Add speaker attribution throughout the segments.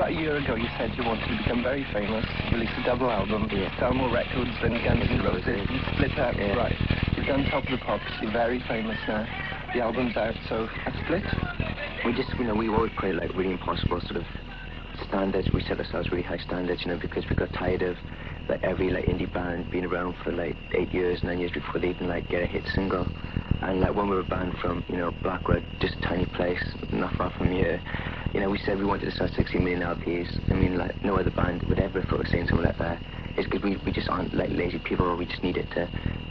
Speaker 1: About a year ago, you said you wanted to become very famous, release a double album, sell more records than Guns N' Roses, and split up. Right. You've done Top of the Pops, you're very famous now. The album's out, so a split?
Speaker 2: We just, we always put like really impossible sort of standards. We set ourselves really high standards, because we got tired of like every like indie band being around for like 8 years, 9 years before they even like get a hit single. And like when we were a band from, Blackwood, just a tiny place, not far from here, we said we wanted to sell 16 million LPs. I mean, like no other band would ever have thought of saying something like that. It's because we just aren't like lazy people. We just needed to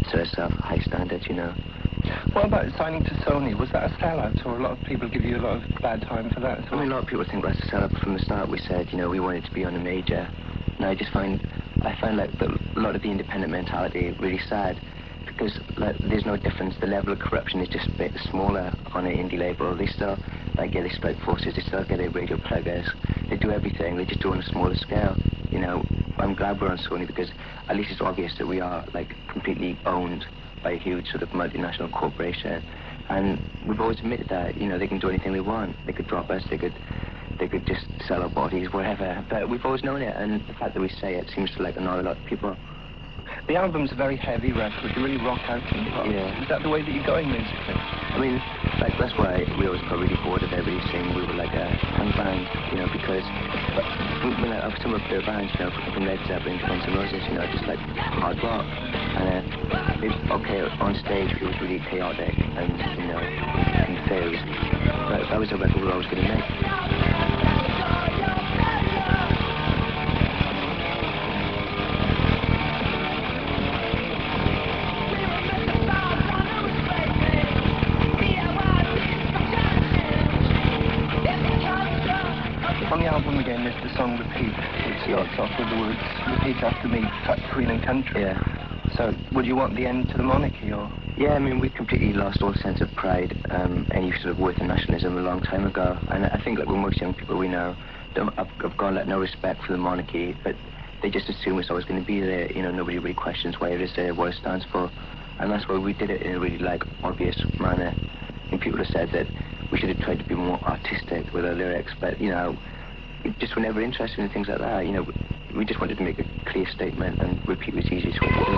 Speaker 2: set ourselves high standards,
Speaker 1: What about signing to Sony? Was that a sellout, or a lot of people give you a lot of bad time for that?
Speaker 2: I mean, a lot of people think that's a sellout, but from the start we said, we wanted to be on a major. And I find like a lot of the independent mentality really sad, because like there's no difference. The level of corruption is just a bit smaller on an indie label. They still they strike forces. They still get their radio pluggers. They do everything. They just do it on a smaller scale. I'm glad we're on Sony, because at least it's obvious that we are like completely owned by a huge sort of multinational corporation, and we've always admitted that they can do anything they want. They could drop us. They could just sell our bodies, whatever. But we've always known it, and the fact that we say it seems to like annoy a lot of people.
Speaker 1: The album's a very heavy record. You really rock out in the pop.
Speaker 2: Yeah.
Speaker 1: Is that the way that you're going musically?
Speaker 2: I mean, like that's why we always got really bored of everybody saying we were like a punk band, because when I've some of their bands, from Led Zeppelin to Guns N' Roses, just like hard rock. And on stage it was really chaotic and confused. But that was a record we were always going to make.
Speaker 1: On the album again, there's the song Repeat, which starts off with the words, repeat after me, Queen and Country.
Speaker 2: Yeah.
Speaker 1: So, would you want the end to the monarchy, or?
Speaker 2: Yeah, I mean, we completely lost all sense of pride, any sort of worth of nationalism a long time ago. And I think, like, with most young people we know, have gone, like, no respect for the monarchy, but they just assume it's always going to be there. Nobody really questions why it is there, what it stands for. And that's why we did it in a really, like, obvious manner. And people have said that we should have tried to be more artistic with our lyrics, but, just were never interested in things like that. We just wanted to make a clear statement, and Repeat was the easiest way to do it.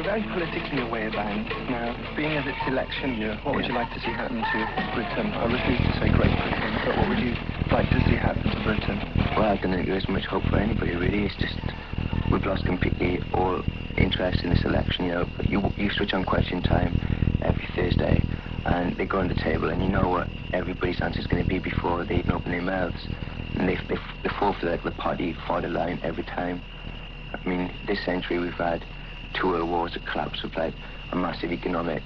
Speaker 1: Very politically aware band now. Being as it's election year, what would you like to see happen to Britain? I refuse to say Great Britain, but what would you like to see happen to Britain?
Speaker 2: Well, I don't think there's much hope for anybody, really. It's just we've lost completely all interest in this election. You switch on Question Time every Thursday, and they go on the table, and you know what everybody's answer is going to be before they even open their mouths, and they fall for the party fodder line every time. I mean, this century we've had 2 world wars, that collapse of like a massive economic,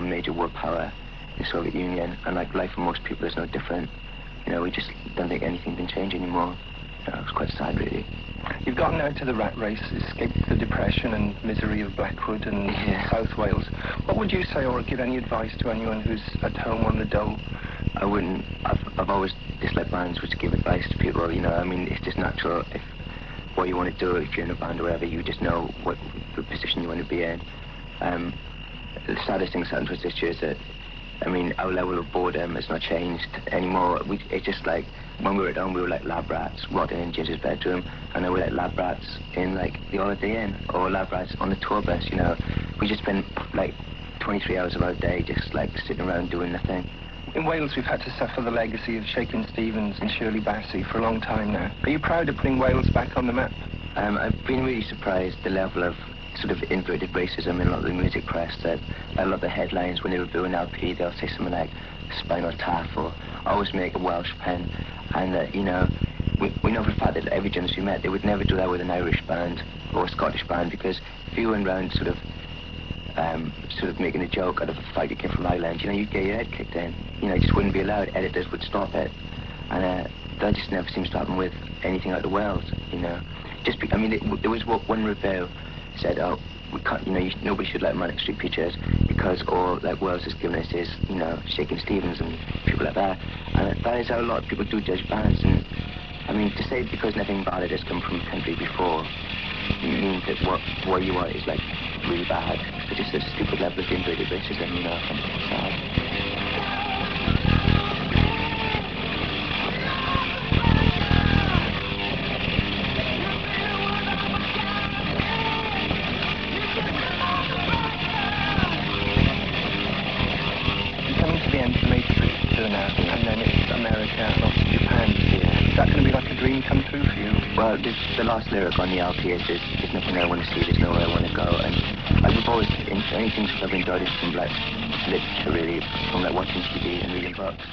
Speaker 2: major world power, the Soviet Union, and like life for most people is no different. We just don't think anything can change anymore. It's quite sad, really.
Speaker 1: You've gotten out of the rat race, escaped the depression and misery of Blackwood and South Wales. What would you say, or give any advice to anyone who's at home on the dole?
Speaker 2: I wouldn't. I've always disliked bands which give advice to people. I mean, it's just natural. If what you want to do, if you're in a band or whatever, you just know what the position you want to be in. The saddest thing that's happened to us this year is that, our level of boredom has not changed anymore. It's just like, when we were at home, we were like lab rats rotting in Ginger's bedroom, and now we're like lab rats in like the Holiday Inn, or lab rats on the tour bus, We just spend like 23 hours of our day just like sitting around doing nothing.
Speaker 1: In Wales, we've had to suffer the legacy of Shakin' Stevens and Shirley Bassey for a long time now. Are you proud of putting Wales back on the map?
Speaker 2: I've been really surprised the level of sort of inverted racism in a lot of the music press, that a lot of the headlines when they review an LP, they'll say something like Spinal Tap, or always make a Welsh pen, and we know for a fact that every journalist we met, they would never do that with an Irish band or a Scottish band, because if you went around sort of making a joke out of a fact that came from Ireland, you'd get your head kicked in. It just wouldn't be allowed. Editors would stop it, and that just never seems to happen with anything out of Wales. There was one review said, "Oh, we can't. Nobody should like Manic Street Preachers because all like Wales has given us is, you know, Shakin' Stevens and people like that. And that is how a lot of people do judge bands. And I mean, to say because nothing bad has come from the country before means that what you are is like really bad. It's just a stupid level of inbred racism, you know. It's sad.
Speaker 1: And then it's America and off to Japan.
Speaker 2: Yeah.
Speaker 1: Is that going to be like a dream come true for you?
Speaker 2: Well, the last lyric on the LP is there's nothing I want to see, there's nowhere I want to go. And we've always, anything I've enjoyed is from like literature really, from like watching TV and reading books.